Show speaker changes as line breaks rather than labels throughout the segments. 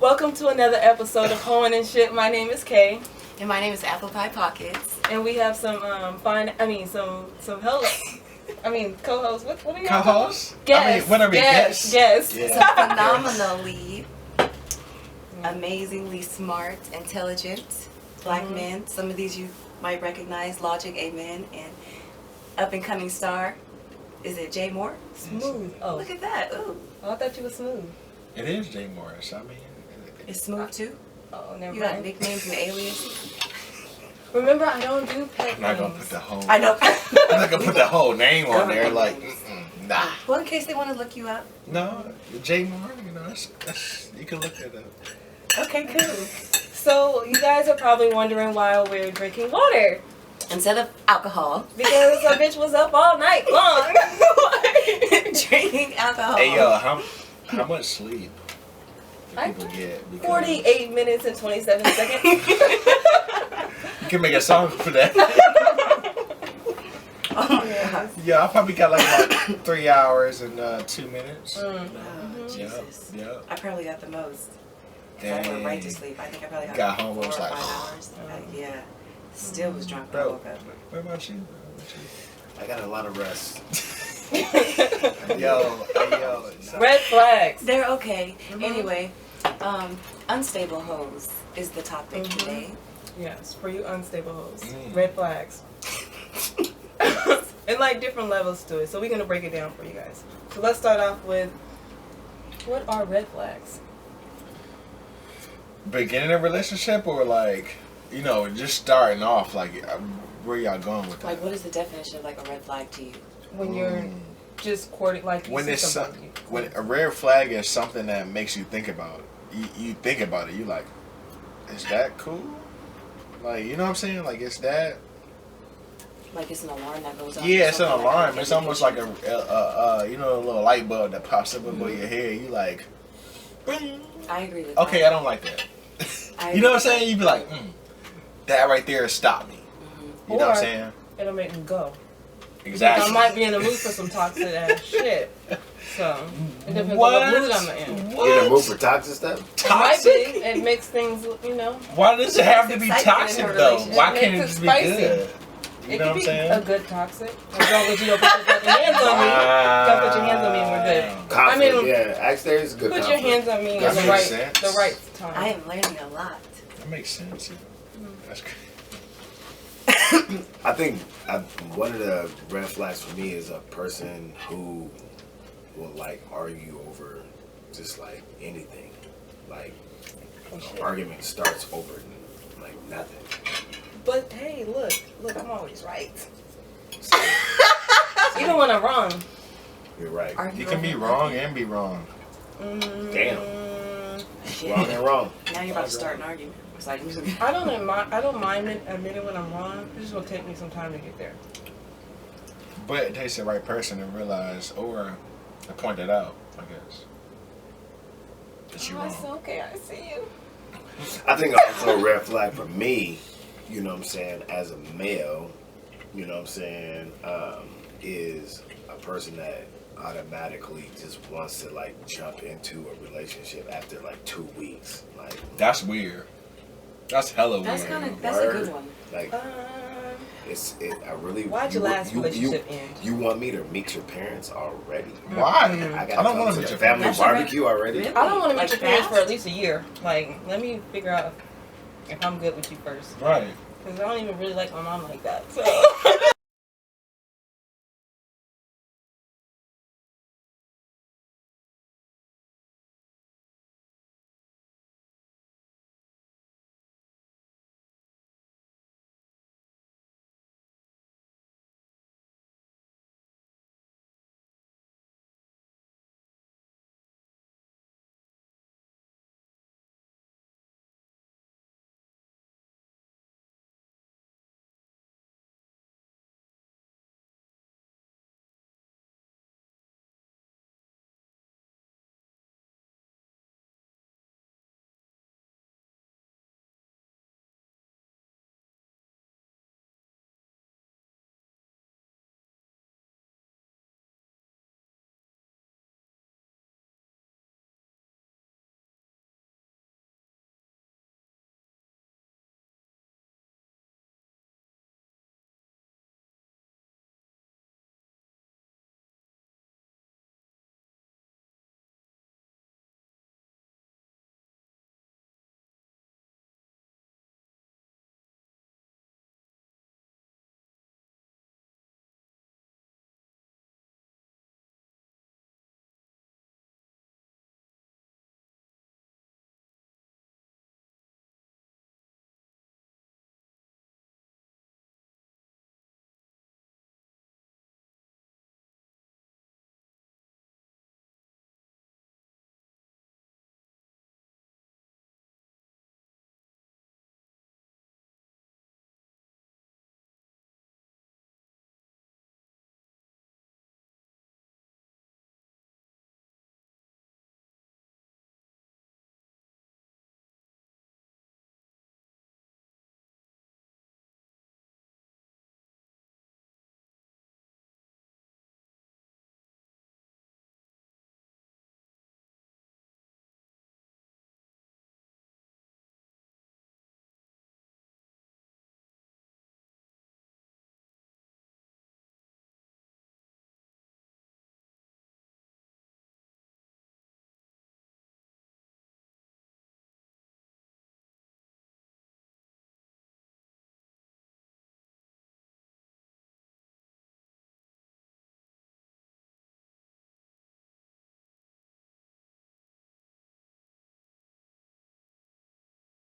Welcome to another episode of Hoeing and Shit. My name is Kay.
And my name is Apple Pie Pockets.
And we have some some hosts. Co-hosts. What are you?
Co-hosts?
Guests.
What are we?
Guests.
Yeah. Phenomenally, amazingly smart, intelligent black men. Some of these you might recognize. Logic, Amen, and up and coming star. Is it Jay Moore?
Smooth. Oh,
Look at that. Ooh.
Oh, I thought you were smooth.
It is Jay Morris.
It's smooth too.
Oh, never
You got
mind.
nicknames and aliases.
Remember, I don't do pet
I'm not gonna
names.
put the whole.
I know.
I'm not gonna put the whole name on there. Like, nah.
Well, in case they want to look you up.
No, Jay Moore. You know, that's you can look that up.
Okay, cool. So you guys are probably wondering why we're drinking water.
Instead of alcohol.
Because a bitch was up all night long.
Drinking alcohol.
Hey yo, how much sleep do people get? Because
48 minutes and 27 seconds.
You can make a song for that.
Oh my God.
Yeah, I probably got like about 3 hours and 2 minutes.
Oh, Jesus.
Yep.
I probably got the most. 'Cause I went
Dang.
right to sleep. I think I probably
Got home,
4
I was
or
like,
5 hours. Yeah. Still was drunk when I
Bro,
woke up.
what about you?
I got a lot of rest.
Yo.
Red flags.
They're okay.
Mhm.
Anyway, unstable hoes is the topic
Mhm.
today.
Yes, for you unstable hoes.
Mm.
Red flags. And like different levels to it. So we're going to break it down for you guys. So let's start off with, what are red flags?
Beginning a relationship or like, you know, just starting off, like, where y'all going with that?
Like, what is the definition of like a red flag to you?
When you're just courting, like you
When
see
it's
somebody.
when a red flag is something that makes you think about it. You think about it. You like, is that cool? Like, you know what I'm saying? Like, is that?
Like it's an alarm that goes off. or
Yeah, it's an
something, like
alarm.
an
It's almost like
indication.
a you know, a little light bulb that pops up above your head. You like, bing.
I agree with
Okay,
that.
I don't like that. You know what I'm saying? You be like, that right there stopped me.
Mm-hmm.
You know what I'm
Or-
saying?
It'll make me go.
Exactly.
I might be in the mood for some toxic ass shit. So, it depends on
What?
what mood I'm in.
What?
You in the mood for toxic stuff?
It might be.
Toxic?
It makes things, you know.
Why does it have to be
Excitement in
toxic
her
though?
relationship.
Why
It
can't it
makes
just
it
be
spicy.
good? You
It
know
could
what I'm
be
saying?
a good toxic. As long as you don't put your fucking hands on me. Don't put your hands on me and we're good.
Conflict,
I mean,
yeah. Actually, there is good
Put
conflict.
your hands on me
That
at the
makes
right,
sense.
time.
I am learning a lot.
That makes sense. That's crazy.
I think one of the red flags for me is a person who will like argue over just like anything. Like
Oh,
an
shit.
argument starts over like nothing.
But hey, look, I'm always right.
So,
Even when I'm wrong.
you're right.
Argue
You can be
over
wrong
nothing.
and be wrong.
Damn.
Shit.
Wrong and wrong.
Now you're about to start an argument. It's like,
I don't mind admitting when I'm wrong. It's just gonna take me some time to get there.
But it takes the right person to realize or to point it out, I guess. That you
Oh, it's
wrong.
okay. I see you.
I think also a red flag for me, you know what I'm saying, as a male, you know what I'm saying, is a person that automatically just wants to like jump into a relationship after like 2 weeks. Like
That's weird. That's hella
that's
weird.
kind of that's a good one.
like I really
Why'd your last relationship end?
You want me to meet your parents already?
Why?
Mm-hmm.
I
I
gotta
don't
come
want
to
to meet
the
your
family
That's
barbecue already.
Really?
I don't want to meet
Like
your parents
fast?
for at least a year. Like, let me figure out if I'm good with you first.
Right.
Because I don't even really like my mom like that. So.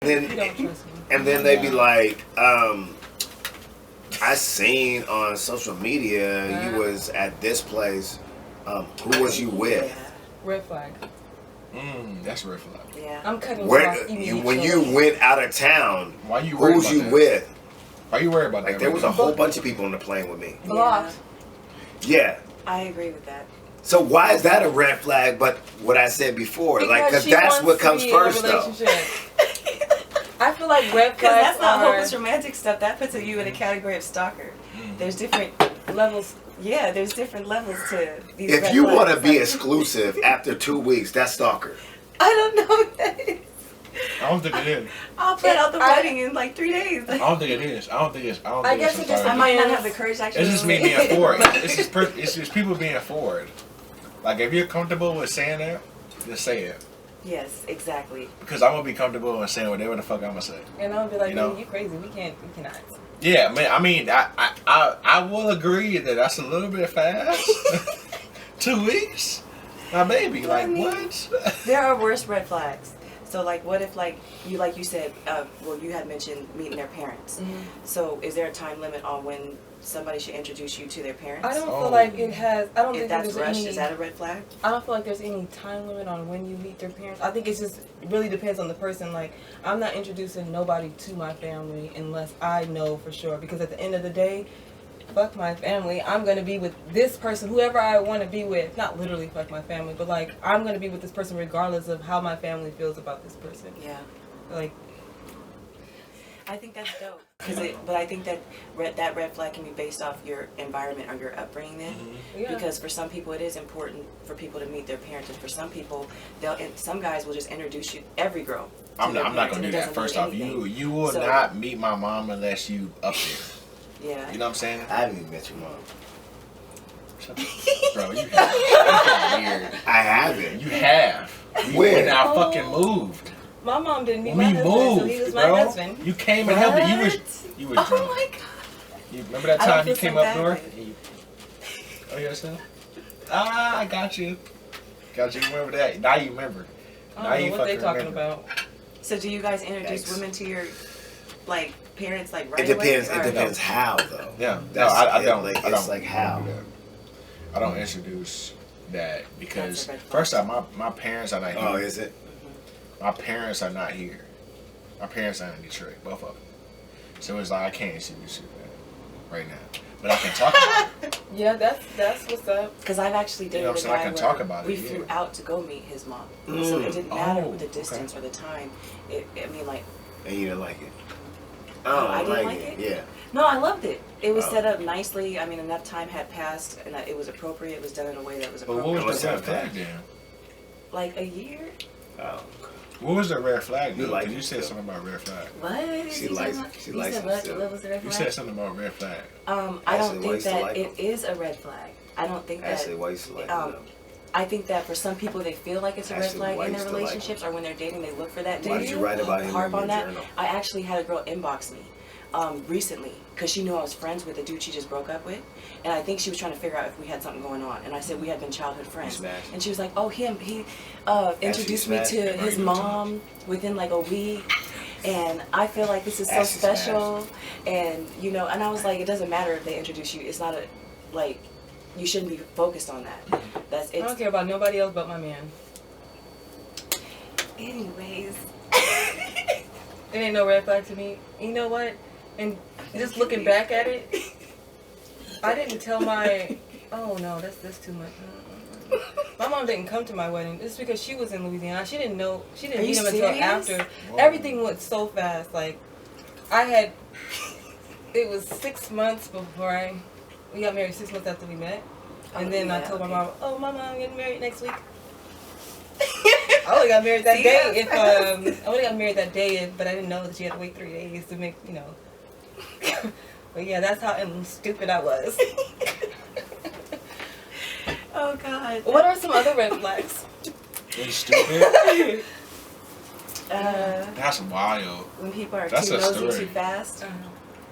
then,
You don't trust me.
and then they be like, I seen on social media you was at this place. Who was you with?
Yeah.
Red flag.
That's a red flag.
Yeah.
I'm cutting
Where
off immediately.
when you went out of town?
Why you worried
Who's
about
you
that?
with?
Why you worried about
Like
that?
there was
right
a whole bunch of people on the plane with me.
Blocked.
Yeah.
I agree with that.
So why is that a red flag? But what I said before, because
she
that's
wants
what
to
comes
be in a
first, though.
relationship. I feel like red
Because
flags
that's not
are
hopeless romantic stuff. That puts you in a category of stalker. There's different
levels.
Yeah, there's different levels to these.
If
red
you
flags.
want to be
Like,
exclusive after 2 weeks, that's stalker.
I don't know what that is.
I don't think it is.
I'll plan out the wedding in like 3 days.
I don't think it is. I don't think it's.
I guess it just
I
I'm
might not have the courage to actually.
It's just me being forward. It's just people being forward. Like if you're comfortable with saying that, just say it.
Yes, exactly.
Because I'm gonna be comfortable in saying whatever the fuck I'm gonna say.
And I'll be like,
You know?
"Man, you crazy. We cannot.
Yeah, man. I mean, I will agree that that's a little bit fast. 2 weeks, my baby.
Well, I
Like
mean-
what?
There are worse red flags. So like, what if like you said, well, you had mentioned meeting their parents. So is there a time limit on when somebody should introduce you to their parents?
I don't
Oh.
feel like it has. I don't
If
think
that's
there's
rushed,
any.
is that a red flag?
I don't feel like there's any time limit on when you meet their parents. I think it's just really depends on the person. Like, I'm not introducing nobody to my family unless I know for sure. Because at the end of the day, fuck my family. I'm gonna be with this person, whoever I want to be with. Not literally fuck my family, but like I'm gonna be with this person regardless of how my family feels about this person.
Yeah.
Like,
I think that's dope. But I think that that red flag can be based off your environment or your upbringing then.
yeah.
Because for some people it is important for people to meet their parents, and for some people some guys will just introduce you every girl. to
I'm
their
not
parents,
gonna
and
do
it
that.
doesn't
First
mean
off,
anything.
you will
So-
not meet my mom unless you up there.
Yeah.
You know what I'm saying?
I haven't even met your mom.
Shut the bro, you have. You weird.
I haven't.
You have. We
Where?
went out fucking moved.
my mom didn't meet
We
my husband,
moved,
so he was
bro.
my husband.
You came and helped it. You were
Oh
drunk.
my god.
You remember that
I don't
time you
feel
came
so
up
bad
north?
then.
And you, oh, yourself? Ah, I got you. Got you. Remember that? Now you remember.
I
Now
don't know
you
what they
fucking
talking
remember.
about.
So do you guys introduce
Yikes.
women to your like parents like right
It depends.
away?
It
or-
depends how though.
Yeah. No,
That's
I
it.
don't.
Like,
I
it's
don't.
like how.
do that. I don't introduce that because
That's a red flag.
first off, my parents are not here.
Oh, is it?
My parents are not here. My parents are in Detroit, both of them. So it's like I can't introduce you right now, but I can talk about it.
Yeah, that's what's up.
Because I've actually dated
You know what I'm
a
saying? I
guy
can
where
talk about it,
we
yeah.
flew out to go meet his mom. So it didn't matter
Oh,
with the distance or the time. I mean, like,
And you didn't like it.
Oh, I
don't
didn't like it?
Yeah.
no, I loved it. It was
Oh.
set up nicely. I mean, enough time had passed, and it was appropriate. It was done in a way that was
But what
appropriate.
was the red
What's
flag
that?
then?
Like a year?
Oh.
What was the red flag?
You
though?
like
'Cause you
it,
said
too.
something about red flag.
What? is
She
he
likes-
talking about?
she
You
likes
said
it
what?
still.
What was the red
You
flag?
said something about red flag.
I
Ashley,
don't
why you
think
still
that
like
it
him?
is a red flag. I don't think that.
Ashley, why you still like
um,
it?
I think that for some people they feel like it's a red
Ashley,
flag
why
in
you
their
still like
relationships or when they're dating they look for that.
Why
Do
did you
you
write about him
harp
in your
on that?
journal?
I actually had a girl inbox me recently because she knew I was friends with the dude she just broke up with, and I think she was trying to figure out if we had something going on. And I said we had been childhood friends,
smashed?
and she was like, "Oh, him. He introduced me
smashed?
to
Or
his
you
mom within like a week." And I feel like this is so
Ashley smashed.
special, and you know, and I was like, it doesn't matter if they introduce you. It's not a like, you shouldn't be focused on that. That's
I don't
it.
care about nobody else but my man.
Anyways,
It ain't no red flag to me. You know what? And just looking back at it, I didn't tell my. Oh no, that's too much. My mom didn't come to my wedding. It's because she was in Louisiana. She didn't know. She didn't
Are
meet
you
him until
serious?
after.
Whoa.
Everything went so fast. Like, I had. It was 6 months before we got married. 6 months after we met, and
Oh,
then I
yeah,
told my
okay.
mom, "Oh, my mom getting married next week." I only got married that
See,
day
that's
if I only got married that day but I didn't know that she had to wait 3 days to make But yeah, that's how stupid I was.
Oh God.
What are some other red flags?
You stupid.
Uh,
That's wild.
when people are
That's
too
a
nosy
story.
too fast.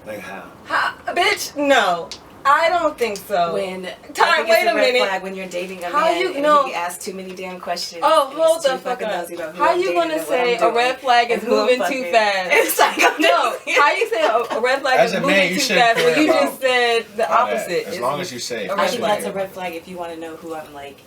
Like how?
Ha, bitch, no. I don't think so.
When
Time,
I think
wait
it's
a
red
minute.
flag when you're dating a
How
man
you
and
know-
he asks too many damn questions.
Oh,
and
hold
he's too
the fuck
fucking
up.
nosy about who
How
I'm
you
dating
gonna
and what
say
I'm
a
doing
red flag is
and who I'm
moving too
fucking.
fast?
It's like,
No, how you say a red flag
As
is
a man,
moving
you
too
shouldn't
fast when
care
you
about
just said the
all that.
opposite?
As
is
long as you say
a
I
red
think
flag.
that's a red flag if you want to know who I'm like.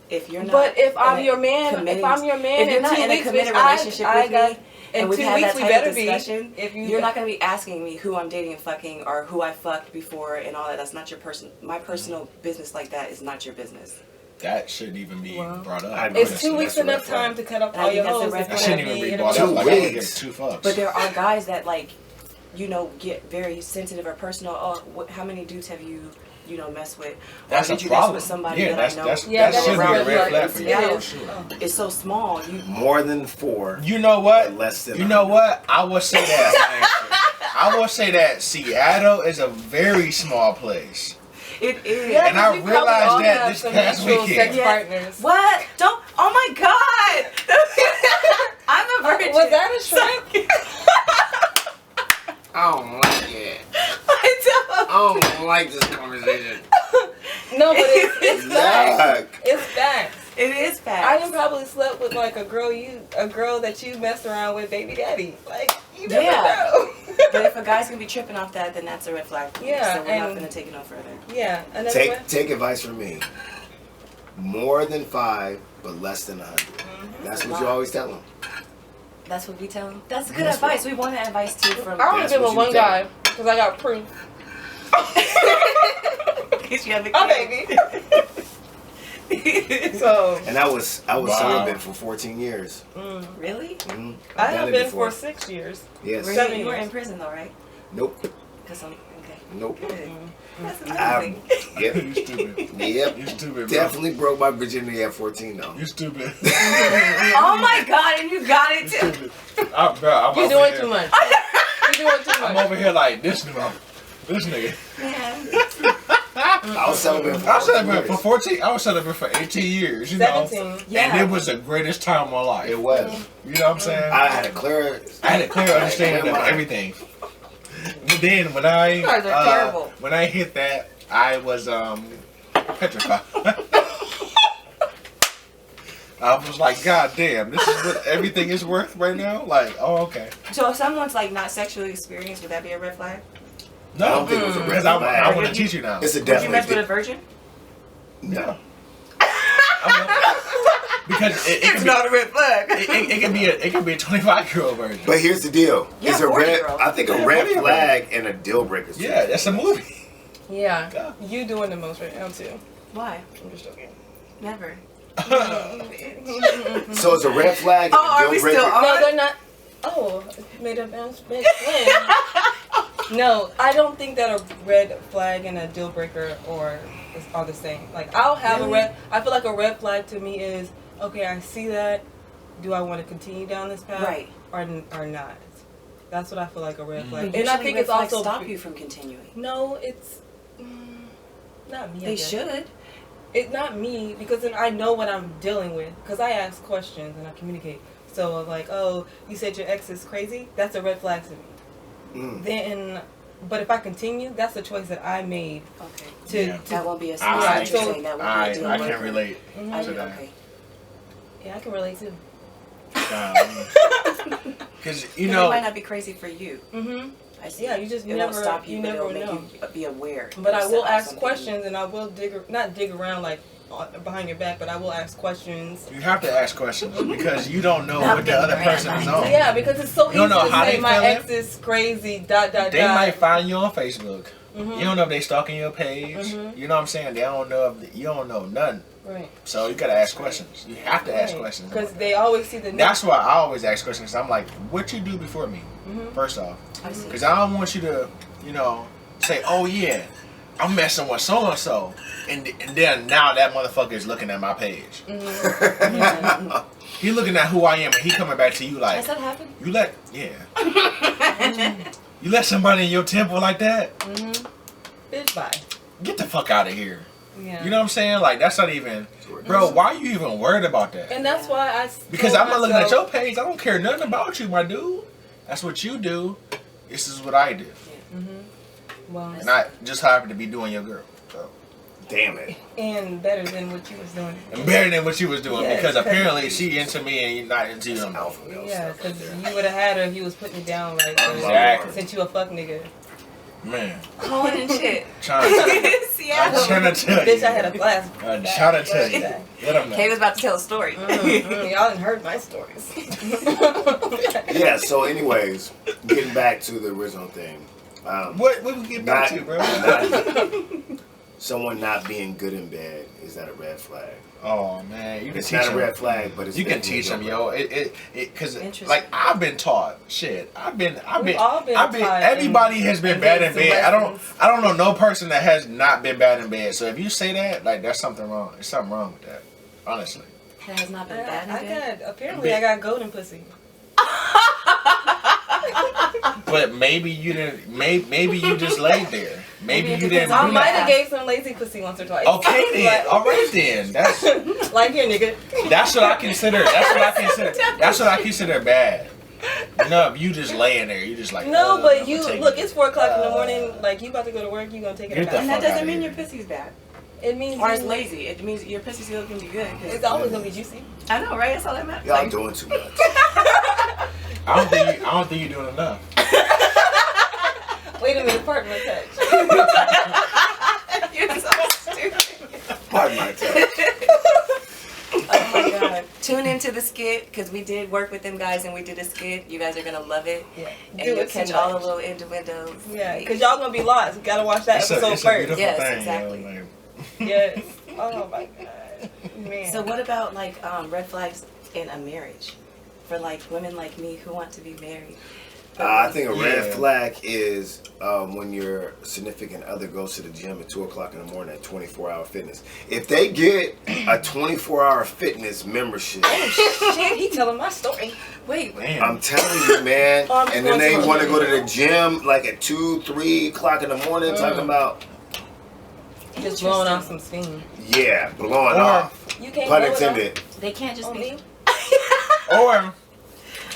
If you're not.
But if I'm
in a
your man,
committed-
if I'm your man
if you're
in
not
2
in a
weeks,
committed
bitch,
relationship
I
with
got.
me,
In
and we've
2
had
weeks,
that
we
type
better
of
be.
discussion,
If
you're not going to be asking me who I'm dating and fucking or who I fucked before and all that. That's not your my personal business like that is not your business.
That shouldn't even be
Well,
brought up.
I know
Is
that's-
2 weeks
that's a red
enough time
flag.
to cut off
And I
all
think
your
that's a
hoes
red
if
That
you're
shouldn't
gonna
even
be
be
in a
brought up.
Two
Like, I don't
weeks.
give two fucks.
But there are guys that like, you know, get very sensitive or personal. Oh, how many dudes have you, you know, messed with? Or
That's a
did you mess
problem.
with somebody
Yeah,
that
that's
I know?
that's
Yeah,
that
that
should
is
be
a
a
red
red
flag.
flag for you.
Yeah.
For sure.
It's so small. You
More than 4.
You know what?
Less than
You know
100.
what? I will say that. I will say that Seattle is a very small place.
it is.
Yeah,
And I
'cause we probably
realized
all
that
have
this
some
past
mutual
weekend.
sex
Yeah.
partners.
What? Don't. Oh my God. I'm a virgin.
Was that a shrimp?
I don't like it.
I don't.
I don't like this conversation.
No, but it's facts.
Yuck.
It's facts.
It is fast.
I done probably slept with like a girl that you messed around with, baby daddy. Like you never
Yeah.
know.
But if a guy's gonna be tripping off that, then that's a red flag. For me.
Yeah,
So we're not
and-
gonna take it no further.
Yeah, another way.
Take advice from me. More than 5, but less than 100. That's what you always tell them.
That's what we tell them. That's good
That's
advice. We want that advice too from.
I only
That's
been
what
with
you
one
tell
guy
me.
because I got proof.
Cause you have a
Oh
kid.
baby. So
And I was
Wow.
celibate for 14 years.
Really?
Mhm.
I
I've
have
done it
been
before.
for 6 years.
Yes.
Were
7
you were
years.
in prison though, right?
Nope.
Cause I'm okay.
Nope.
Good. That's
I,
amazing.
yep.
You stupid.
Yep.
You stupid, bro.
Definitely broke my virginity at 14 though.
You stupid.
Oh my God! And you got it
You
too.
stupid. I'm
You're
over
doing
here.
too much. You're doing too
I'm
much.
over here like this nigga. This nigga.
Man.
I was celibate for
I was
14
celibate for
years.
14. I was celibate for 18 years. You know.
17.
Yeah.
And it was the greatest time of my life.
It was.
You know what I'm saying?
I had a clear.
I had a clear understanding of
mind.
everything. But then when I
You guys are terrible.
when I hit that, I was petrified. I was like, God damn, this is what everything is worth right now? Like, oh, okay.
So if someone's like not sexually experienced, would that be a red flag?
No,
I don't think it was a red
because
flag.
I want to teach you now.
It's a
Would you mess with
definitely.
a virgin?
No.
Because it can be,
a red flag.
it can be a 25-year-old version.
But here's the deal.
Yeah,
It's a red.
40-year-old.
I think a
Yeah,
red
40-year-old.
flag and a deal breaker. is two
Yeah, that's a movie.
Yeah.
Yeah.
You doing the most right now too.
Why?
I'm just joking.
Never.
So it's a red flag and
Oh, are
a
we
deal breaker.
still on?
No, they're not. Oh, made a announcement. No, I don't think that a red flag and a deal breaker are the same. Like I'll have
Really?
a red. I feel like a red flag to me is okay. I see that. Do I want to continue down this path?
Right.
Or not? That's what I feel like a red flag.
But
And I
usually
think
red
it's
flags
also
stop you from continuing.
No, it's not me. I
They
guess.
should.
It's not me because then I know what I'm dealing with because I ask questions and I communicate. So like, oh, you said your ex is crazy. That's a red flag to me. Then, but if I continue, that's the choice that I made.
Okay.
To,
Yeah.
to
That won't be a
I-
you're saying that won't be a deal
I
breaker.
can relate
I
to
do,
that.
okay.
yeah, I can relate too.
Because,
It might not be crazy for you.
Mhm.
I see.
Yeah, you just
it won't
never
stop you,
you
but
never
it'll make
know.
you be aware.
But I will
yourself
ask
something.
questions and I will not dig around like behind your back, but I will ask questions.
you have to ask questions because you don't know
Not
what the other
being
person is
random.
on.
Yeah, because it's so
You don't
easy
know
to
how
say
they
my
feeling.
ex is crazy.
They might find you on Facebook.
Mhm.
You don't know if they stalking your page.
Mhm.
You know what I'm saying? They don't know if you don't know nothing.
Right.
So you gotta ask questions. You have to ask questions.
Because they always see the
That's why I always ask questions. 'Cause I'm like, what you do before me?
Mhm.
First off,
I see.
because I don't want you to, say, oh yeah, I'm messing with so and so, and then now that motherfucker is looking at my page.
Mhm.
He looking at who I am, and he coming back to you like,
Has that happened?
you let you let somebody in your temple like that?
Mhm. Bitch, bye.
Get the fuck out of here.
Yeah.
You know what I'm saying? Like that's not even, bro. Why are you even worried about that?
And that's why I.
Because
told
I'm not looking at
myself-
your page. I don't care nothing about you, my dude. That's what you do. This is what I do.
Well,
And I just happened to be doing your girl. So.
Damn it.
and better than what you was doing.
And better than what you was doing
Yes,
because
'cause-
apparently she into me and you not into you.
Some alpha male
Yeah,
stuff right
because
there.
you would have had her if you was putting it down like
Exactly.
since you a fuck nigga.
Man,
Hoeing and Shit.
trying to tell you. I'm
Seattle.
trying to tell you.
Bitch, I had a blast.
I'm trying to tell you. Let them know.
Kay was about to tell a story.
Y'all done heard my stories.
Yeah, so anyways, getting back to the original thing.
What we get back to, bro?
Someone not being good in bed, is that a red flag?
Oh man, you can
It's
teach
not a
them.
red flag, but it's
You can
definitely
teach them,
a
yo.
red
Because
Interesting.
like I've been taught shit. I've
all been taught
Everybody has been
and
bad in
getting
bed.
some lessons.
I don't know no person that has not been bad in bed. So if you say that, like that's something wrong. There's something wrong with that. Honestly.
That has not been bad in bed.
Apparently I got golden pussy.
But maybe you didn't. Maybe you just laid there. Maybe you didn't.
I
do
might
that.
have gave some lazy pussy once or twice.
Okay then. All right then. That's
Like here, nigga.
what I consider. That's what I consider bad. No, you just laying there. You just like.
No, but
I'm
you
gonna take
look.
it.
It's 4:00 in the morning. Like you about to go to work. You gonna take it
Get
a
the
And
bath.
that
fuck
doesn't
outta
mean
here.
your pussy's bad.
It means
Or it's
you-
lazy. It means your pussy's still gonna be good. 'cause-
It's always gonna be juicy.
I know, right? That's all that matters.
Y'all
Like,
doing too much.
I don't think you're doing enough.
Wait a minute, pardon my touch.
you're so stupid.
Pardon my touch.
Oh my god. Tune into the skit because we did work with them guys and we did a skit. You guys are gonna love it.
Yeah.
And
Do
you'll
it
catch
too
all the
much.
little innuendos.
Yeah, because y'all gonna be lost. You gotta watch that episode
It's a
first.
beautiful
Yes,
thing.
exactly.
Yo, like,
Yes. Oh my god. Man.
So what about like red flags in a marriage for like women like me who want to be married?
I think a red
Yeah.
flag is when your significant other goes to the gym at 2:00 in the morning at 24-hour fitness. If they get a 24-hour fitness membership,
Shit, he telling my story.
Wait,
man.
I'm telling you, man.
Oh, I'm
And then
going
they
to
want to
the
go to the gym like at 2-3 o'clock in the morning, talking about
Just blowing off some steam.
blowing
Or-
off.
You can't
Pun
blow it off
intended.
they can't just
on
be.
me.
Or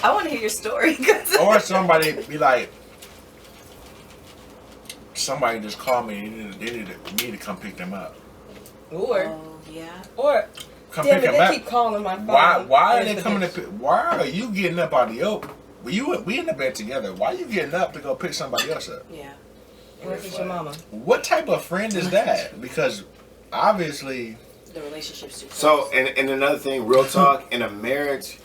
I want to hear your story. 'Cause
or somebody be like, somebody just called me. They needed me to come pick them up.
Or
oh yeah.
Come
damn
pick
it,
them
they
up.
keep calling my phone.
Why are
There's
they
the
coming to
bitch.
pick? Why are you getting up out of your? We in the bed together. Why you getting up to go pick somebody else up?
Yeah.
Where's your mama?
What type of friend is that? Because obviously,
The relationship's too close.
So, and another thing, real talk, in a marriage,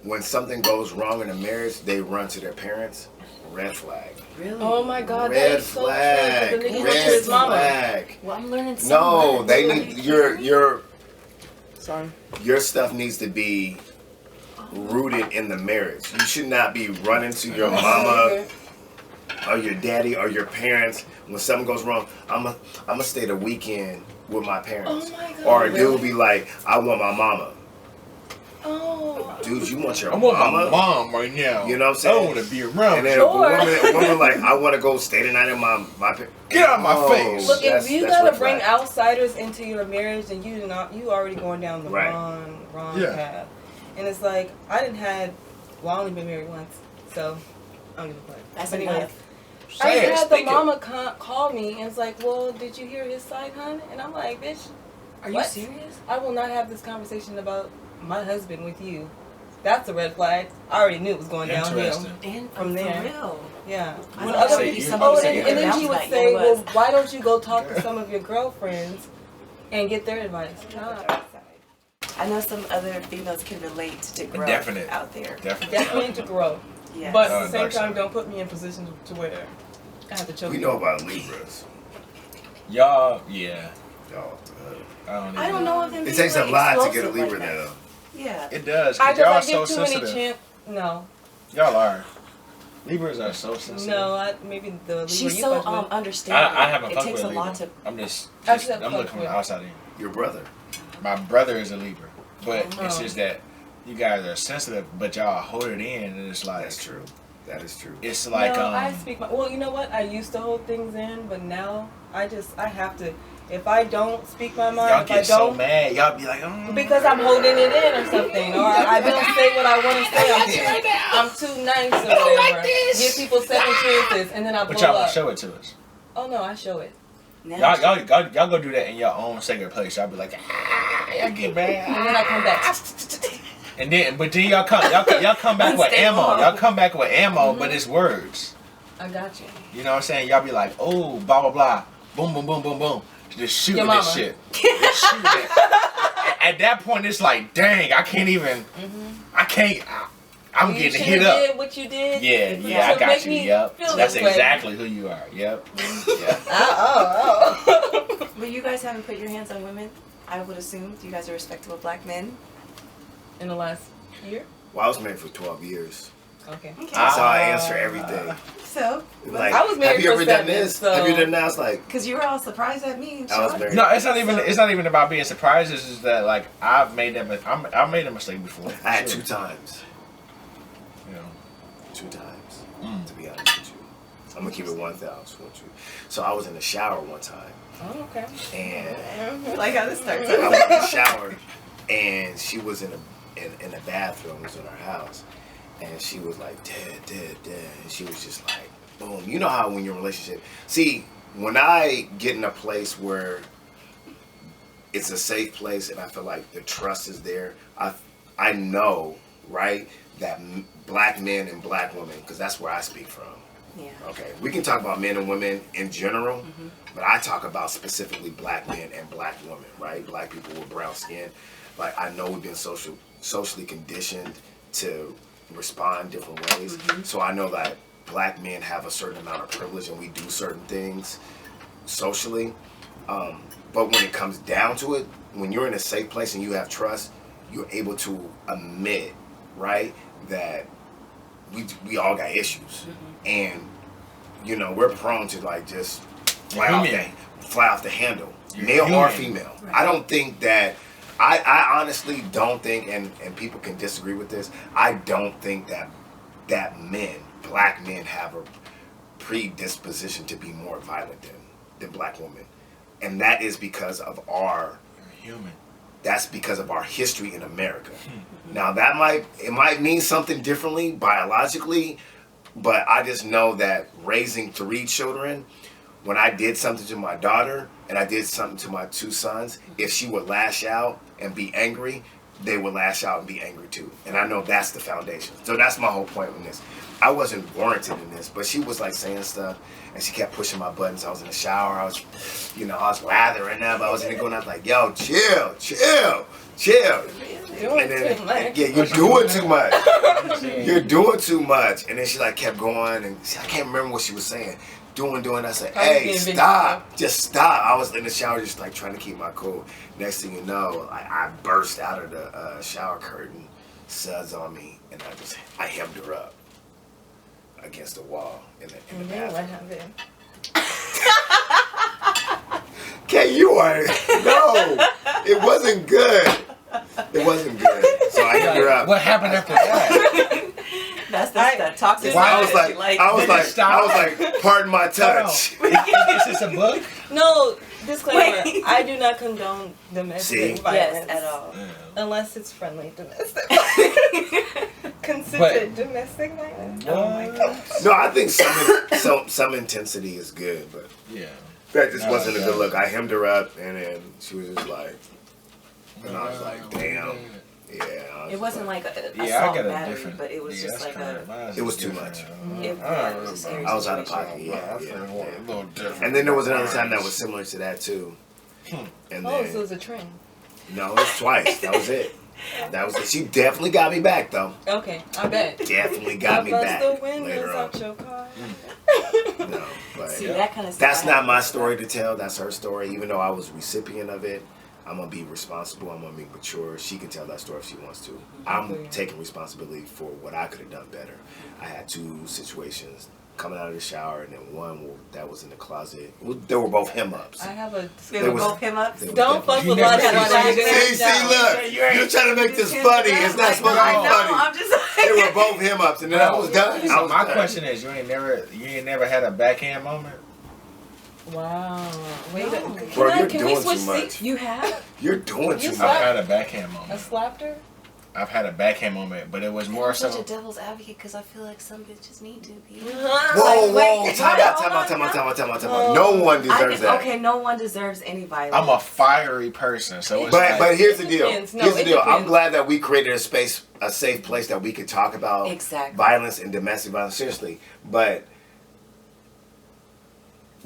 when something goes wrong in a marriage, they run to their parents, red flag.
Really?
Oh my god, that
Red
is so
flag.
true. 'cause the nigga went to
Red
his mama.
flag.
Well, I'm learning so
No,
much.
they need your
Sorry.
stuff needs to be rooted in the marriage. You should not be running to your mama or your daddy or your parents when something goes wrong. I'm a stay the weekend with my parents.
Oh my God,
Or a dude
really?
be like, I want my mama.
Oh.
Dude, you want your
I want
mama?
my mom right now.
You know what I'm saying?
I want to be around.
And then
you.
a woman like, I want to go stay the night in my parents.
Get out my face.
Look,
that's-
if you
that's
gotta
red
bring
flag.
outsiders into your marriage, then you already going down the
Right.
wrong
Yeah.
path. And it's like I I only been married once, so I don't give a fuck.
That's
But
enough.
anyways, I
Say it,
had the
speak it.
mama call me and it's like, well, did you hear his side, hon? And I'm like, bitch,
Are you
what?
serious?
I will not have this conversation about my husband with you. That's a red flag. I already knew it was going downhill.
Interesting.
And
From
for
there.
real.
Yeah.
I
When
thought
other
it would be
people,
somebody
and
saying
then
that
she would
bounce back,
say,
yeah, it
well,
was.
why don't you go talk to some of your girlfriends and get their advice? Nah.
I know some other females can relate to growth
Definite.
out there.
Definitely.
Definitely to grow.
Yes.
But
Oh,
at the same
dark
time,
side.
don't put me in positions to where I have to choke
We
you.
know about Libras.
Y'all, yeah.
Y'all,
I don't know if them
it
being
takes a
like
lot to get a
explosive
Libra
like that.
now.
Yeah.
It does.
I
Cause y'all are
just
so
give too many
sensitive.
chance. No.
Y'all are. Libras are so sensitive.
No, maybe the Libra
She's
you
so
fucked with.
understanding.
I haven't
It
fucked
takes
with
a
a Libra.
lot to.
I'm just
Actually,
I'm
I've
looking
fucked
from
with.
the outside in.
Your brother.
My brother is a Libra, but it's
Oh.
just that you guys are sensitive, but y'all hold it in, and it's like
That's true. That is true.
it's like
no, I speak my. Well, you know what? I used to hold things in, but now I have to. If I don't speak my mind,
Y'all
if I
get so
don't,
mad. Y'all be like, oh.
because I'm holding it in or something, or I don't say what I want to say. I'm too nice or whatever. Give people second chances, and then I
But
blow
y'all
up.
show it to us.
Oh no, I show it.
Y'all go do that in your own sacred place. Y'all be like, y'all get mad.
And then I come back.
And then, but then y'all come back with ammo. Y'all come back with ammo, but it's words.
I got you.
You know what I'm saying? Y'all be like, oh, blah blah blah, boom boom boom boom boom, just shooting
Your
this
mama.
shit. Just shooting it. At that point, it's like, dang, I can't even. I can't. I'm
You
getting
should've
hit up.
Did what you did.
Yeah, I
to
got
make
you.
me
Yep,
feel
that's
this way.
exactly who you are. Yep. Yeah.
Oh.
But you guys haven't put your hands on women, I would assume. You guys are respectable black men.
In the last year.
Well, I was married for 12 years.
Okay.
That's how I answer everything.
So,
Like,
I was married
have you
for
ever done
7,
this?
so-
Have you done that? I was like,
because you were all surprised at me.
I was
Sean.
married.
No, it's not even about being surprised. It's just that like I've made a mistake before.
I had
Sure.
2 times.
You know.
2 times, to be honest with you. I'm gonna keep it 1,000 with you. So I was in the shower one time,
Oh, okay.
and
Like how this starts.
I was in the shower, and she was in the bathroom. It was in her house, and she was like, dead, and she was just like, boom. You know how when you're in a relationship, see, when I get in a place where it's a safe place and I feel like the trust is there, I know, right, that black men and black women, because that's where I speak from.
Yeah.
Okay, we can talk about men and women in general, but I talk about specifically black men and black women, right? Black people with brown skin. Like, I know we've been socially conditioned to respond different ways. So I know that black men have a certain amount of privilege and we do certain things socially. But when it comes down to it, when you're in a safe place and you have trust, you're able to admit, right, that we all got issues. And, you know, we're prone to like just fly off the handle, male or female.
Right.
I don't think that, I honestly don't think, and people can disagree with this, I don't think that men, black men, have a predisposition to be more violent than black women. And that is because of that's because of our history in America. Now it might mean something differently biologically, but I just know that raising 3 children, when I did something to my daughter and I did something to my 2 sons, if she would lash out and be angry, they would lash out and be angry too. And I know that's the foundation. So that's my whole point with this. I wasn't warranted in this, but she was like saying stuff and she kept pushing my buttons. I was in the shower. I was lathering up. I was in there going, I was like, yo, chill.
Doing too much.
Yeah, you're doing too much. You're doing too much. And then she like kept going, and I can't remember what she was saying. Doing. I said, hey, stop. Just stop. I was in the shower just like trying to keep my cool. Next thing you know, I burst out of the shower curtain, suds on me, and I hemmed her up against the wall in the bathroom.
What happened?
Okay, you are. No, it wasn't good. It wasn't good. So I hemmed her up.
What happened after that?
That's the toxic.
I was like, pardon my touch.
Is this a book?
No, disclaimer.
Wait.
I do not condone domestic violence.
Yes, at all.
Unless it's friendly domestic. Consistent domestic violence.
Oh my God.
No, I think some intensity is good, but
Yeah.
that just wasn't a good look. I hemmed her up, and then she was just like, and I was like, damn. Yeah.
It wasn't like a
I
assault
got a
battery,
different.
but it was just like
It was too much.
It was a scary
I was out of
situation.
pocket,
Yeah,
yeah.
a little different.
And then there was another time that was similar to that too. And
Oh,
then
so it was a trend.
no, it was twice. That was it. That was it. She definitely got me back though.
Okay, I bet.
Definitely got me back
the windows
later on.
out your car.
No, but
See, that kind of stuff.
that's not my story to tell. That's her story. Even though I was recipient of it, I'm gonna be responsible. I'm gonna be mature. She can tell that story if she wants to. I'm taking responsibility for what I could have done better. I had 2 situations coming out of the shower, and then one that was in the closet. They were both hem ups.
I have a.
They
There
were
was-
both him ups.
there was
Don't fuck with lots of
See, look, you're trying to make this funny. It's not supposed to
I
be
know.
funny.
I'm just
They
like.
were both hem ups, and then I was done. I
So
was
my
done.
question is, you ain't never had a backhand moment?
Wow. Wait,
No.
Bro, you're
can we
doing
switch
too much.
seats?
You have?
You're doing too
You
much.
slapped-
I've had a backhand
I
moment.
slapped her?
I've had a backhand moment, but it was more
I'm such a
so.
devil's advocate because I feel like some bitches need to be.
Whoa, whoa, time out. No one deserves that.
Okay, no one deserves any violence.
I'm a fiery person, so it's
But
like,
here's the deal.
depends. No,
Here's the
it
deal. I'm
depends.
glad that we created a space, a safe place that we could talk about
Exactly.
violence and domestic violence seriously. But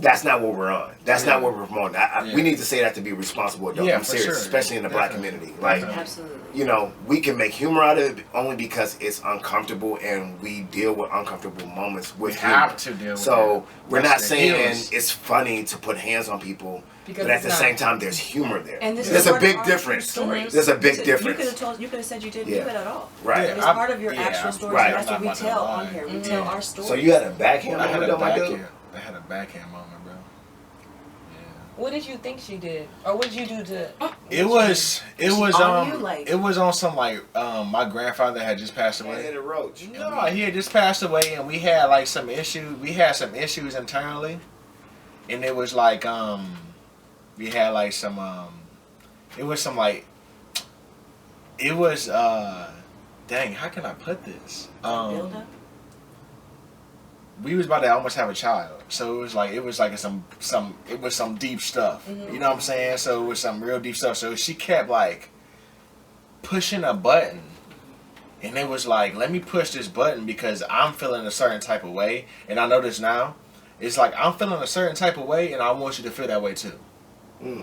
that's not what we're on. That's not what we're promoting. We need to say that to be responsible adults.
Yeah,
I'm
for
serious,
sure.
especially in the black
Definitely.
community. Like,
Definitely.
Absolutely.
you know, we can make humor out of it only because it's uncomfortable and we deal with uncomfortable moments with
We
humor.
have to deal with
So
it.
we're
That's
not
the
saying
deal.
it's funny to put hands on people,
Because
but at
it's
the
not.
same time, there's humor there.
And this
There's
is
a
part of
big
our
difference.
stories.
There's a big
You
difference.
could have said you didn't
Yeah.
do it at all.
Right.
It's
I'm-
part of your
yeah,
actual
I'm-
story.
right.
That's what
I'm
we
not
tell
gonna
on
lie.
here. We tell our story.
So you had a backhand
I had
moment
a
on my dude?
backhand. I had a backhand moment, bro.
What did you think she did? Or what did you do to...
It was
on you, like-
it was on some like my grandfather had just passed
I
away.
hit a roach.
No, he had just passed away, and we had like some issues. We had some issues internally, and it was like we had like some it was some like it was dang, how can I put this?
Build up?
We was about to almost have a child, so it was like some deep stuff. You know what I'm saying? So it was some real deep stuff. So she kept like pushing a button, and it was like, let me push this button because I'm feeling a certain type of way, and I know this now. It's like I'm feeling a certain type of way, and I want you to feel that way too.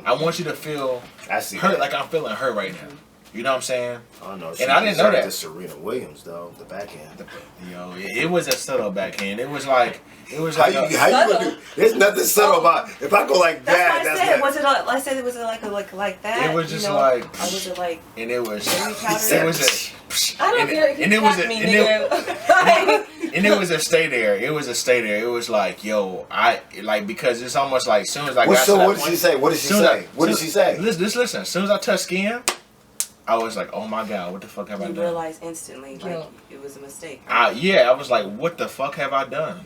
I want you to feel
I see
hurt
that.
like I'm feeling hurt right now. You know what I'm saying?
Oh no,
And I didn't know that.
The Serena Williams though, the backhand.
Yo, it was a subtle backhand. It was like
How you
Subtle.
gonna do? There's nothing subtle about. If I go like
That's
that,
what I
that's
said.
not.
Was it like that?
It was just
you know?
like-
Or was it like
and it was
baby powder?
it was a
I don't
and
care
it-
if you
and it was
slap
a-
me,
and it-
nigga.
and it was a stay there. It was a stay there. It was like, yo, I like because it's almost like as soon as I got to that
What did
point,
she say? What did she
soon as I-
say? What did
soon-
she say?
Listen. As soon as I touched skin, I was like, oh my god, what the fuck have I
you
done?
realized instantly like
Guilt.
it was a mistake.
Yeah, I was like, what the fuck have I done?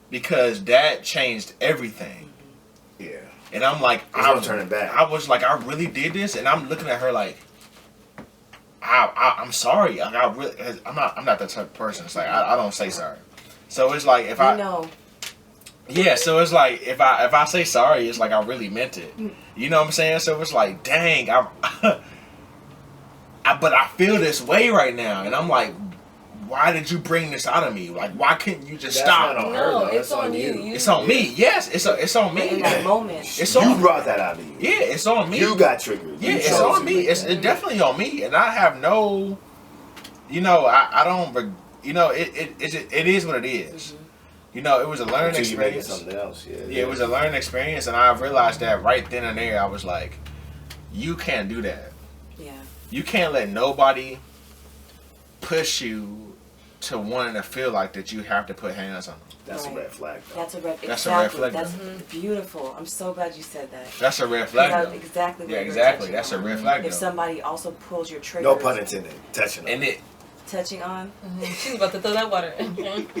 Because that changed everything.
Yeah.
And I'm like,
There's no turning back.
I was like, I really did this, and I'm looking at her like, I'm sorry. Like, I'm not that type of person. It's like I don't say sorry. So it's like if
You
I
know.
yeah. So it's like if I say sorry, it's like I really meant it. You know what I'm saying? So it's like, dang, but I feel this way right now, and I'm like, why did you bring this out of me? Like, why couldn't you just
That's
stop?
not on her,
No,
though.
it's
That's
on
on
you.
you.
It's on me. Yes, it's on me.
In that moment.
It's
You
on.
brought that out of you.
Yeah, it's on me.
You got triggered.
Yeah,
You
it's
chose
on
to
me.
do
It's
that.
definitely on me, and I have no, you know, I don't, you know, it is what it is. You know, it was a learning
Until you make it
experience.
something else. Yeah.
Yeah, it was a learning experience, and I realized that right then and there. I was like, you can't do that.
Yeah.
You can't let nobody push you to wanting to feel like that you have to put hands on them.
That's
Right.
a red flag. Though.
That's a red
That's a red
exactly.
flag.
That's beautiful. I'm so glad you said that.
That's a red flag.
That's
though.
exactly what
Yeah,
you're
exactly.
touching
That's a
on.
red flag.
If
though.
somebody also pulls your trigger.
No pun intended. Touching them.
And it
Touching on.
She was about to throw that water.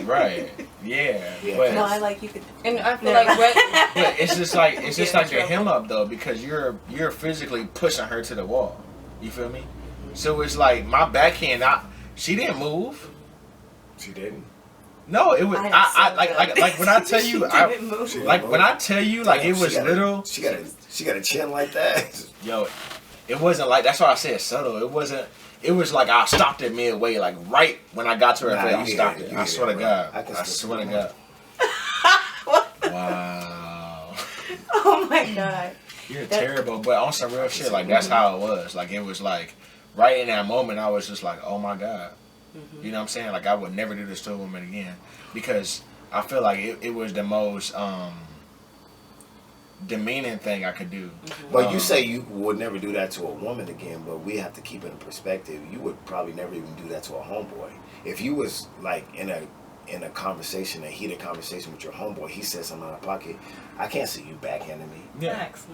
right. Yeah.
Yeah.
But,
No, I like you could.
And I feel
Never
like
mind.
but it's just like
Get
the
in trouble.
hem up though, because you're physically pushing her to the wall. You feel me? So it's like my backhand. She didn't move.
She didn't.
No, it was.
I am
I
so
like
good.
when I tell
She
you,
didn't move.
She-
like when I tell you, like
Damn,
it was
she got
little.
She got a chin like that.
Yo, it wasn't like that's why I said subtle. It wasn't. It was like I stopped it midway, like right when I got to her.
Nah,
Nah,
you
you
hit
stopped
it.
it.
You
I
hit
swear
it,
to
bro.
God.
I can
I
still
swear to
feel
God. Wow.
Oh my god.
You're
That-
terrible, but on some real shit, like that's how it was. Like it was like right in that moment, I was just like, oh my God. You know what I'm saying? Like I would never do this to a woman again because I feel like it was the most demeaning thing I could do.
Well, you say you would never do that to a woman again, but we have to keep it in perspective. You would probably never even do that to a homeboy. If you was like in a conversation, a heated conversation with your homeboy, he said something out of pocket, I can't see you backhanding me.
Yeah.
Facts.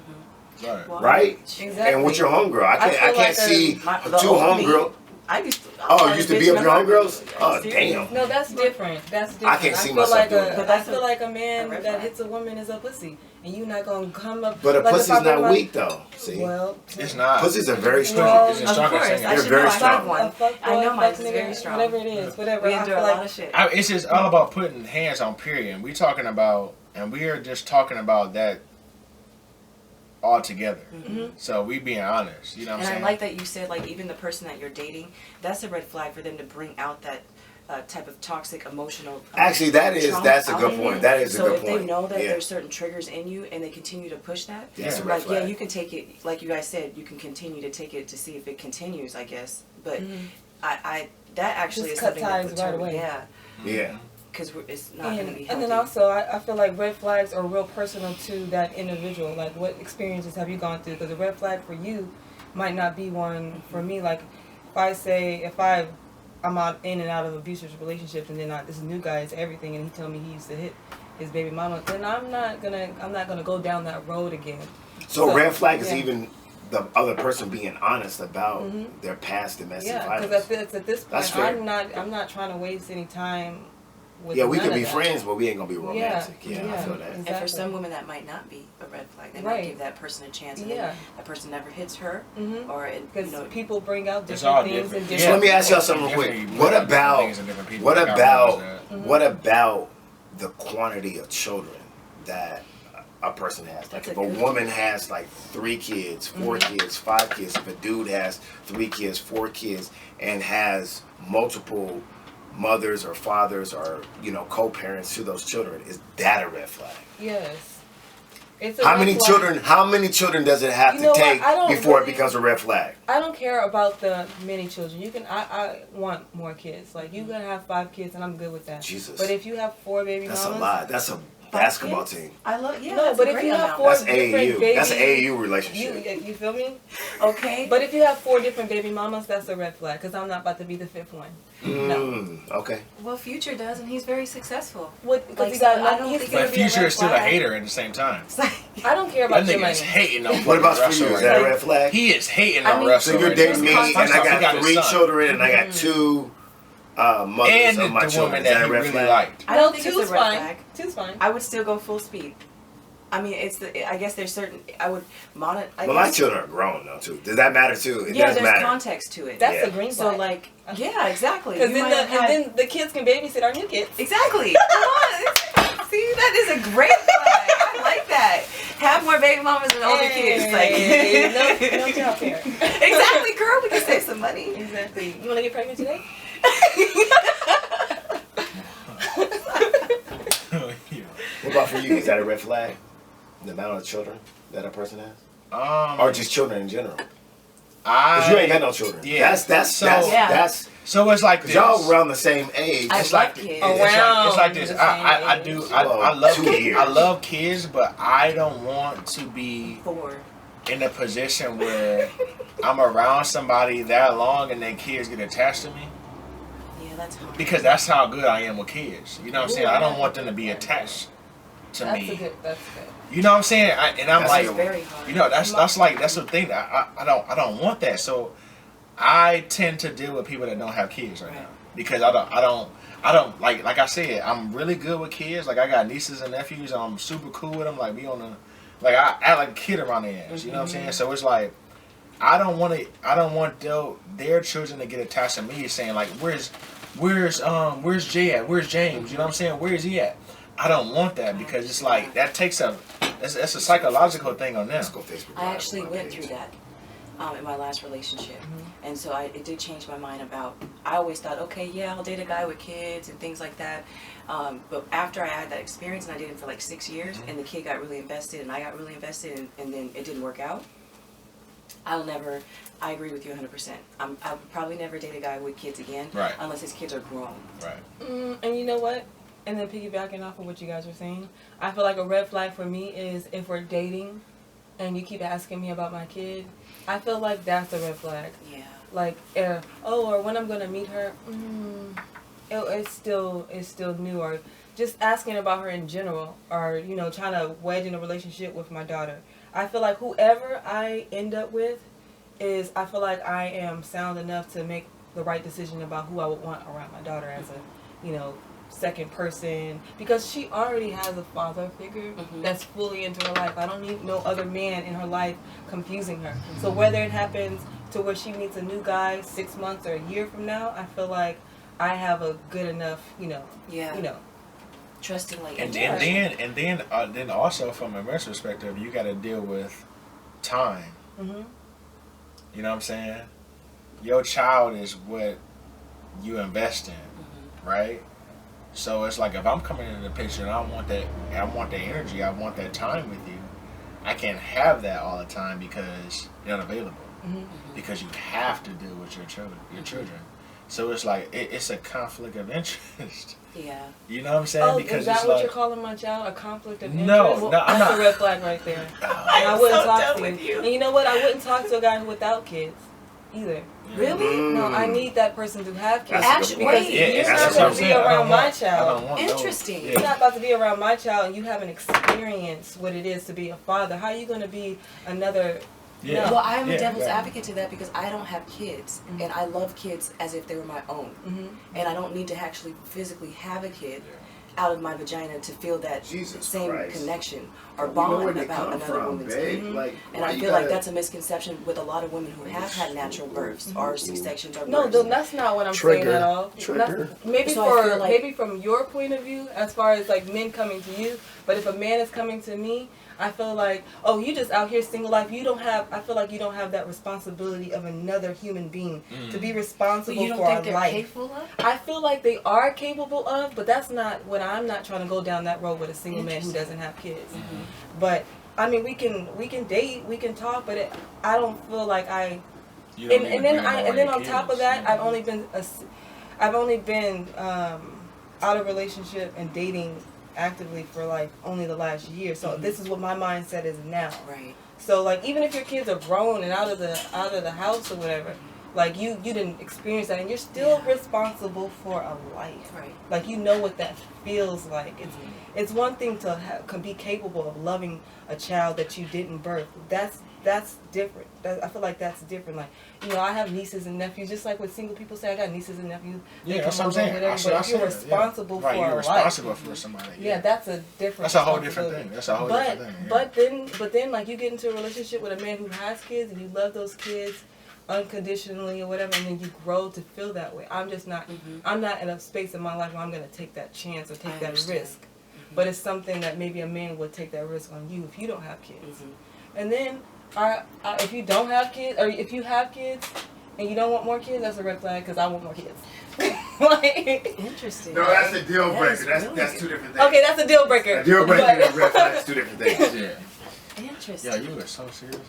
Right.
Well,
Right?
Exactly.
And with your homegirl, I
feel
can't
like
see
the
two
old
homegirl.
me, I used to.
Oh, you used to be with your homegirls? Oh, damn.
No, that's different. That's different.
I can't see
feel
myself
like
doing
a,
that.
But
I
that's
feel
a-
like a man
a red
that
flag.
hits a woman is a pussy. and you're not gonna come up.
But a
like, if
pussy's
I bring
not
my-
weak though. See,
Well,
It's not.
pussies are very strong.
Well,
It's a
Of
stronger
course,
thing.
I
They're
should
very
know. I
strong.
have one.
a fuck
I know
boy,
mine's
fuck
is
nigga,
very strong.
whatever it is, whatever.
We
I
endure
feel
a
like
lot of shit.
It's just all about putting hands on period. We talking about, and we are just talking about that all together. So we being honest, you know what I'm
And I
saying?
like that you said, like, even the person that you're dating, that's a red flag for them to bring out that type of toxic emotional
Actually,
trauma
that's a
out
good
in
point.
you.
That is a
So
good
if
point.
they know that
Yeah.
there's certain triggers in you and they continue to push that,
That's
Yeah.
a red
like, yeah,
flag.
you can take it, like you guys said, you can continue to take it to see if it continues, I guess. But I that actually
Just
is
cut
something that
ties
would
right
turn,
away.
yeah,
Yeah.
because it's not going to be
And
healthy.
then also, I feel like red flags are real personal to that individual. Like, what experiences have you gone through? Because a red flag for you might not be one for me. Like, if I'm out in and out of abusive relationships, and then this new guy is everything, and he told me he used to hit his baby mama, then I'm not gonna go down that road again.
So a red flag is
yeah.
even the other person being honest about their past domestic
Yeah,
violence.
because at this
That's
point,
fair.
I'm not trying to waste any time with
Yeah, we
none
could
of
be
that.
friends, but we ain't gonna be romantic.
Yeah,
Yeah, I
yeah.
feel that.
And for
Exactly.
some women, that might not be a red flag. They might
Right.
give that person a chance, and
Yeah.
then that person never hits her, or it,
Because
you know,
people bring out
It's all
different things
different.
and
Yeah.
different.
So let me ask y'all something real quick. What about the quantity of children that a person has? Like,
That's
if
a
a
good
woman has like 3 kids, 4 kids, 5 kids, if a dude has 3 kids, 4 kids, and has multiple mothers or fathers or co-parents to those children, is that a red flag?
Yes. It's a
How
red
many
flag.
children? How many children does it have
You
to
know what?
take
I don't
before it
really-
becomes a red flag?
I don't care about the many children. You can. I want more kids. Like, you gotta have 5 kids, and I'm good with that.
Jesus.
But if you have 4 baby
That's a
mamas,
lot. That's a basketball team.
I love, yeah.
No,
that's
but
a
if
great
you have
amount.
4
That's
different
AAU.
baby,
That's an AAU relationship.
you feel me?
Okay,
But if you have 4 different baby mamas, that's a red flag. Because I'm not about to be the 5th one. No.
Okay.
well, Future does, and he's very successful.
What? Because
Like,
he got.
so I don't
he's
think
gonna
But
be a
Future
red
is still a
flag.
hater at the same time.
It's like,
I don't care
That
about your
nigga
money.
is hating on
What about for
Russell
you? Is
right
that a
now.
red flag?
He is hating
I
on
mean,
Russell.
So you're
right
dating
now.
me, and
First
I
off, he
got
his
3
son.
children, and I got 2 mothers
And
of my
the
children.
woman
Is that
that
a
he
red
really
flag?
liked.
I don't
No,
think it's
two's
a red
fine.
flag.
Two's fine.
I would still go full speed. I mean, I guess there's certain. I would monitor.
Well, my children are grown though too. Does that matter too? It
Yeah,
does
there's
matter.
context to it.
That's
Yeah.
a green
So
flag.
like, yeah, exactly.
Because
You
then,
might have had-
then the kids can babysit our new kids.
Exactly. Come on. See, that is a great flag. I like that. Have more baby mamas and older kids. Like,
no child care.
exactly, girl. We can save some money.
Exactly. You want to get pregnant today?
Yeah.
What about for you? Is that a red flag? The amount of children that a person has, or just children in general? Because you ain't got no children.
Yeah.
That's
So-
Yeah.
that's
So it's like
because
this.
y'all around the same age.
I
It's
love
like
kids.
It's like this.
Around
I
the
do.
same
I love
2
kids.
years.
I love kids, but I don't want to be
4.
in a position where I'm around somebody that long and then kids get attached to me,
Yeah, that's hard.
because that's how good I am with kids. You know what I'm saying? I don't want them to be attached to
That's
me.
That's good.
You know what I'm saying? And I'm
That's
like,
a-
Very hard.
you know, that's the thing that I don't want that. So I tend to deal with people that don't have kids right now, because I don't like I said, I'm really good with kids. Like, I got nieces and nephews, and I'm super cool with them. Like, we on the, like, I act like a kid around their ass. You know what I'm saying? So it's like, I don't want their children to get attached to me, saying like, where's Jay at? Where's James? You know what I'm saying? Where is he at? I don't want that, because it's like, that takes that's a psychological thing on them.
Let's go Facebook
I
Live
actually
on my
went
page.
through that in my last relationship, and so it did change my mind about. I always thought, okay, yeah, I'll date a guy with kids and things like that. But after I had that experience, and I did it for like 6 years, and the kid got really invested, and I got really invested, and then it didn't work out. I agree with you 100%. I would probably never date a guy with kids again,
Right.
unless his kids are grown.
Right.
And you know what? And then piggybacking off of what you guys were saying, I feel like a red flag for me is if we're dating and you keep asking me about my kid. I feel like that's a red flag.
Yeah.
Like, or when I'm gonna meet her, it's still new, or just asking about her in general, or trying to wedge in a relationship with my daughter. I feel like whoever I end up with I feel like I am sound enough to make the right decision about who I would want around my daughter as a second person, because she already has a father figure that's fully into her life. I don't need no other man in her life confusing her. So whether it happens to where she meets a new guy 6 months or a year from now, I feel like I have a good enough,
trusting like
And then also from a men's perspective, you got to deal with time. You know what I'm saying? Your child is what you invest in, right? So it's like if I'm coming into the picture and I want that energy, I want that time with you. I can't have that all the time because you're unavailable. Because you have to deal with your children. So it's like it's a conflict of interest.
Yeah.
You know what I'm saying?
Oh,
because
is that
it's
what
like,
you're calling my child? A conflict of interest?
No, I'm
that's
not.
a red flag right there. And I wouldn't talk to you. And you know what? I wouldn't talk to a guy without kids either.
Really?
No, I need that person to have kids.
Actually,
because you're not going to be around my child.
Interesting.
You're not about to be around my child, and you haven't experienced what it is to be a father. How are you going to be another?
Yeah.
No.
Well, I'm a devil's advocate to that because I don't have kids, and I love kids as if they were my own, and I don't need to actually physically have a kid out of my vagina to feel that same connection or bond about another woman's kid.
Like,
and I feel like that's a misconception with a lot of women who have had natural births or C-sections or births.
No, that's not what I'm saying at all. Maybe maybe from your point of view, as far as like men coming to you, but if a man is coming to me, I feel like, oh, you just out here single life. I feel like you don't have that responsibility of another human being to be responsible
you don't
for
think
our
they're
life.
capable of?
I feel like they are capable of, but that's not what I'm not trying to go down that road with a single man who doesn't have kids. But I mean, we can date, we can talk, but I don't feel like I. And then on top of that, I've only been out of relationship and dating actively for like only the last year. So this is what my mindset is now.
Right.
So like even if your kids are grown and out of the house or whatever, like you didn't experience that and you're still responsible for a life. Right. Like you know what that feels like. It's one thing to be capable of loving a child that you didn't birth. That's different. I feel like that's different. Like, I have nieces and nephews, just like what single people say, I got nieces and nephews.
Yeah, that's what I'm saying.
But if you're responsible for
you're
a
responsible
life,
for somebody.
Yeah, that's a different.
That's a whole different thing. That's a whole different thing. Yeah.
But then, like you get into a relationship with a man who has kids and you love those kids unconditionally or whatever, and then you grow to feel that way. I'm just not. I'm not in a space in my life where I'm going to take that chance or take that risk. But it's something that maybe a man would take that risk on you if you don't have kids. And then. If you don't have kids, or if you have kids and you don't want more kids, that's a red flag because I want more kids.
Interesting.
No, that's a deal breaker. That's two different things.
Okay, that's a deal breaker.
A deal breaker and a red flag is two different things.
Yeah.
Interesting.
Yeah, you were so serious.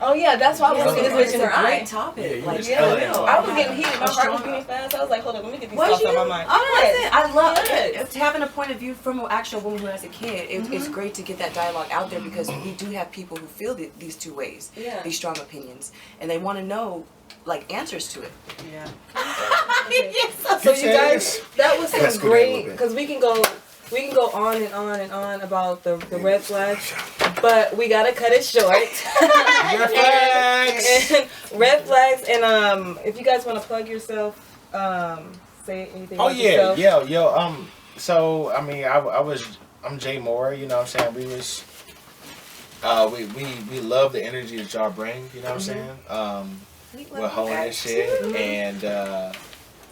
Oh yeah, that's why I was looking at this in
a
the
great
eye.
topic.
I
was getting heated. My heart was beating fast. I was like, hold on, let me get these thoughts out of my mind.
Oh, that's it. I love it. Having a point of view from an actual woman who has a kid. It's great to get that dialogue out there because we do have people who feel these two ways, these strong opinions, and they want to know like answers to it.
Yeah.
So
you guys, that was some great because we can go on and on and on about the red flags, but we gotta cut it short.
Red flags.
And red flags, and if you guys want to plug yourself, say anything.
Oh
about yourself.
yo. So I mean, I'm Jay Moore. You know what I'm saying? We was, we love the energy that y'all bring. You know what I'm saying? We're Hoeing and Shit, and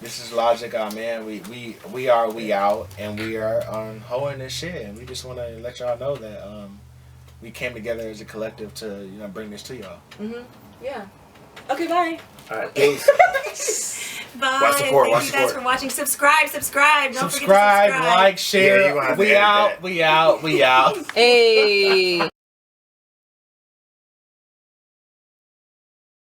this is Logic, our man. We out, and we are on Hoeing and Shit, and we just want to let y'all know that we came together as a collective to bring this to y'all.
Yeah. Okay. Bye.
All right. Peace.
Bye.
Watch support.
Thank you guys for watching. Subscribe. Don't forget to subscribe.
Like, share.
Yeah,
We out.
Hey.